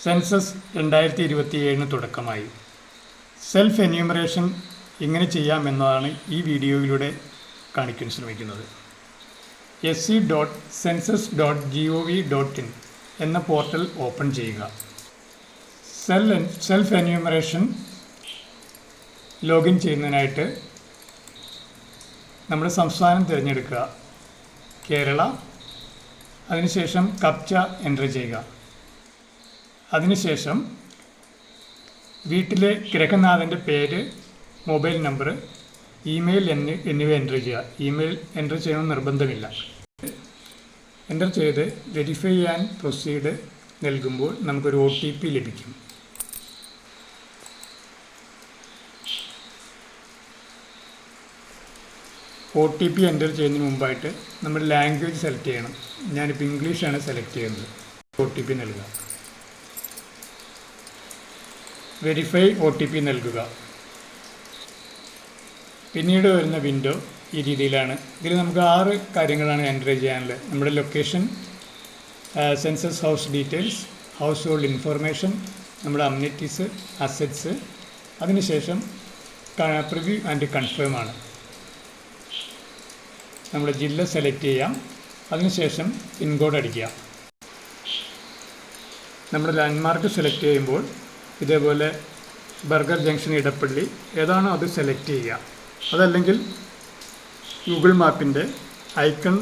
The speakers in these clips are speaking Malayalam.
സെൻസസ് 2027 തുടക്കമായി. സെൽഫ് എന്യൂമറേഷൻ എങ്ങനെ ചെയ്യാമെന്നതാണ് ഈ വീഡിയോയിലൂടെ കാണിക്കാൻ ശ്രമിക്കുന്നത്. sc.census.gov.in എന്ന പോർട്ടൽ ഓപ്പൺ ചെയ്യുക. സെൽഫ് എന്യൂമറേഷൻ ലോഗിൻ ചെയ്യുന്നതിനായിട്ട് നമ്മുടെ സംസ്ഥാനം തിരഞ്ഞെടുക്കുക, കേരള. അതിനുശേഷം കപ്ച എൻ്റർ ചെയ്യുക. അതിനുശേഷം വീട്ടിലെ ഗൃഹനാഥൻ്റെ പേര്, മൊബൈൽ നമ്പർ, ഇമെയിൽ എന്നിവ എൻ്റർ ചെയ്യുക. ഇമെയിൽ എൻ്റർ ചെയ്യണമെന്ന് നിർബന്ധമില്ല. എൻ്റർ ചെയ്ത് വെരിഫൈ ആൻഡ് പ്രൊസീഡ് നൽകുമ്പോൾ നമുക്കൊരു OTP ലഭിക്കും. OTP എൻ്റർ ചെയ്യുന്നതിന് മുമ്പായിട്ട് നമ്മൾ ലാംഗ്വേജ് സെലക്ട് ചെയ്യണം. ഞാനിപ്പോൾ ഇംഗ്ലീഷാണ് സെലക്ട് ചെയ്യുന്നത്. OTP നൽകുക. വെരിഫൈ OTP നൽകുക. പിന്നീട് വരുന്ന വിൻഡോ ഈ രീതിയിലാണ്. ഇതിൽ നമുക്ക് 6 കാര്യങ്ങളാണ് എൻ്റർ ചെയ്യാനുള്ളത്. നമ്മുടെ location, census house details, house hold information, നമ്മുടെ അമ്യൂണിറ്റീസ്, അസറ്റ്സ്. അതിനുശേഷം പ്രിവ്യൂ ആൻഡ് കൺഫേം ആണ്. നമ്മുടെ ജില്ല സെലക്ട് ചെയ്യാം. അതിനുശേഷം പിൻകോഡ് അടിക്കുക. നമ്മുടെ ലാൻഡ്മാർക്ക് സെലക്ട് ചെയ്യുമ്പോൾ ഇതേപോലെ ബർഗർ ജംഗ്ഷൻ, ഇടപ്പള്ളി ഏതാണോ അത് സെലക്ട് ചെയ്യുക. അതല്ലെങ്കിൽ ഗൂഗിൾ മാപ്പിൻ്റെ ഐക്കൺ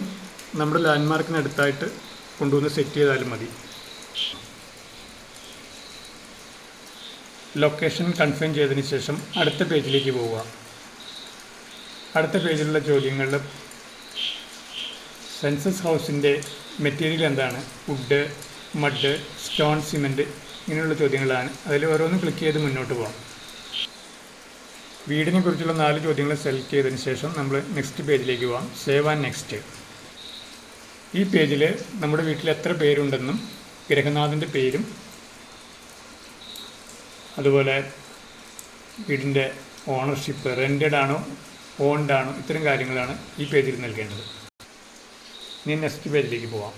നമ്മുടെ ലാൻഡ്മാർക്കിനടുത്തായിട്ട് കൊണ്ടുവന്ന് സെറ്റ് ചെയ്താലും മതി. ലൊക്കേഷൻ കൺഫേം ചെയ്തതിന് ശേഷം അടുത്ത പേജിലേക്ക് പോവുക. അടുത്ത പേജിലുള്ള ചോദ്യങ്ങളിൽ സെൻസസ് ഹൗസിൻ്റെ മെറ്റീരിയൽ എന്താണ്, വുഡ്, മഡ്, സ്റ്റോൺ, സിമൻറ്റ്, ഇങ്ങനെയുള്ള ചോദ്യങ്ങളാണ്. അതിൽ ഓരോന്നും ക്ലിക്ക് ചെയ്ത് മുന്നോട്ട് പോകാം. വീടിനെ കുറിച്ചുള്ള 4 ചോദ്യങ്ങൾ സെലക്ട് ചെയ്തതിന് ശേഷം നമ്മൾ നെക്സ്റ്റ് പേജിലേക്ക് പോകാം. Save and next. ഈ പേജിൽ നമ്മുടെ വീട്ടിൽ എത്ര പേരുണ്ടെന്നും ഗൃഹനാഥൻ്റെ പേരും അതുപോലെ വീടിൻ്റെ ഓണർഷിപ്പ്, റെൻറ്റഡ് ആണോ ഓൺഡ് ആണോ, ഇത്തരം കാര്യങ്ങളാണ് ഈ പേജിൽ നൽകേണ്ടത്. ഇനി നെക്സ്റ്റ് പേജിലേക്ക് പോവാം.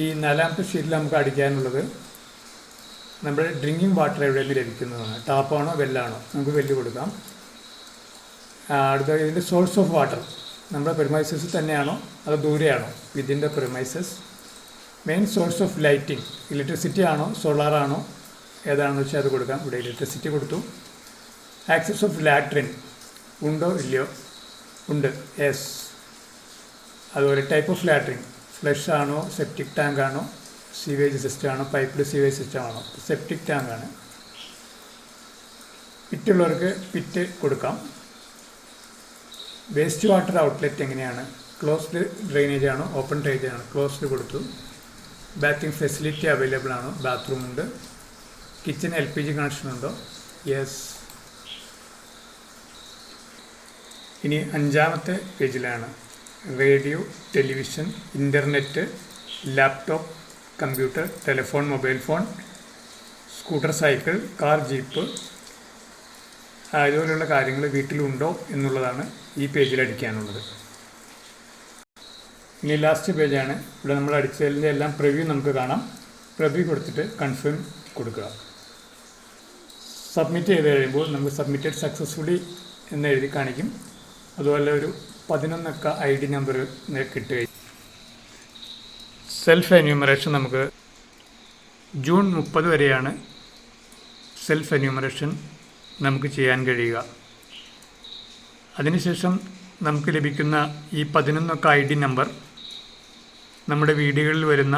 ഈ 4ാമത്തെ ഷീറ്റിൽ നമുക്ക് അടിക്കാനുള്ളത് നമ്മുടെ ഡ്രിങ്കിങ് വാട്ടർ എവിടെ നിന്ന് ലഭിക്കുന്നതാണ്. ടാപ്പാണോ വെല്ലാണോ? നമുക്ക് വെല്ല് കൊടുക്കാം. അടുത്ത ഇതിൻ്റെ സോഴ്സ് ഓഫ് വാട്ടർ നമ്മുടെ പ്രിമൈസസ് തന്നെയാണോ അതോ ദൂരെയാണോ? ഇതിൻ്റെ premises. Main source of lighting, electricity ആണോ സോളാറാണോ ഏതാണെന്ന് വെച്ചാൽ അത് കൊടുക്കാം. ഇവിടെ ഇലക്ട്രിസിറ്റി കൊടുത്തു. ആക്സസ് ഓഫ് ലാട്രിൻ ഉണ്ടോ ഇല്ലയോ? ഉണ്ട്, യെസ്. അതുപോലെ ടൈപ്പ് ഓഫ് ലാട്രിൻ, ഫ്ലഷ് ആണോ സെപ്റ്റിക് ടാങ്ക് ആണോ, സീവേജ് സിസ്റ്റം ആണോ, പൈപ്പ്ഡ് സീവേജ് സിസ്റ്റം ആണോ? സെപ്റ്റിക് ടാങ്ക് ആണ്. പിറ്റുള്ളവർക്ക് പിറ്റ് കൊടുക്കാം. വേസ്റ്റ് വാട്ടർ ഔട്ട്ലെറ്റ് എങ്ങനെയാണ്? ക്ലോസ്ഡ് ഡ്രെയിനേജ് ആണോ ഓപ്പൺ ഡ്രെയിനേജ് ആണോ? ക്ലോസ്ഡ് കൊടുത്തു. ബാത്തിങ് ഫെസിലിറ്റി അവൈലബിൾ ആണോ? ബാത്റൂം ഉണ്ട്. കിച്ചൺ LPG കണക്ഷൻ ഉണ്ടോ? യെസ്. ഇനി 5ാമത്തെ പേജിലാണ് radio, television, internet, laptop, computer, telephone, mobile phone, scooter, cycle, car, jeep, ഇതുപോലെയുള്ള കാര്യങ്ങൾ വീട്ടിലുണ്ടോ എന്നുള്ളതാണ് ഈ പേജിൽ അടിക്കാനുള്ളത്. ഇനി ലാസ്റ്റ് പേജാണ്. ഇവിടെ നമ്മൾ അടിച്ചതിൻ്റെ എല്ലാം പ്രിവ്യൂ നമുക്ക് കാണാം. പ്രിവ്യൂ കൊടുത്തിട്ട് കൺഫേം കൊടുക്കുക. സബ്മിറ്റ് ചെയ്ത് കഴിയുമ്പോൾ നമുക്ക് സബ്മിറ്റഡ് സക്സസ്ഫുള്ളി എന്ന് എഴുതി കാണിക്കും. അതുപോലെ ഒരു 11 അക്ക ID നമ്പർ കിട്ടുകയും. സെൽഫ് എന്യൂമറേഷൻ നമുക്ക് ജൂൺ 30 വരെയാണ് സെൽഫ് എന്യൂമറേഷൻ നമുക്ക് ചെയ്യാൻ കഴിയുക. അതിനുശേഷം നമുക്ക് ലഭിക്കുന്ന ഈ 11 അക്ക ID നമ്പർ നമ്മുടെ വീടുകളിൽ വരുന്ന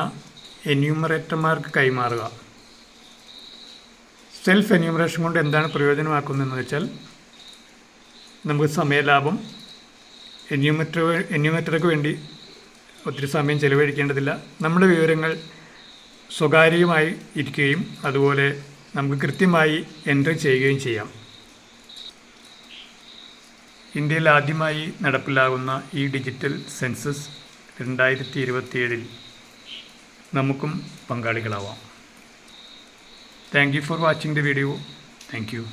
എന്യൂമറേറ്റർമാർക്ക് കൈമാറുക. സെൽഫ് എന്യൂമറേഷൻ കൊണ്ട് എന്താണ് പ്രയോജനമാക്കുന്നതെന്ന് വെച്ചാൽ നമുക്ക് സമയലാഭം, എന്യൂമറേറ്റർക്ക് വേണ്ടി ഒത്തിരി സമയം ചെലവഴിക്കേണ്ടതില്ല. നമ്മുടെ വിവരങ്ങൾ സ്വകാര്യമായി ഇരിക്കുകയും അതുപോലെ നമുക്ക് കൃത്യമായി എൻ്റർ ചെയ്യുകയും ചെയ്യാം. ഇന്ത്യയിൽ ആദ്യമായി നടപ്പിലാകുന്ന ഈ ഡിജിറ്റൽ സെൻസസ് 2027 നമുക്കും പങ്കാളികളാവാം. Thank you for watching the video. Thank U.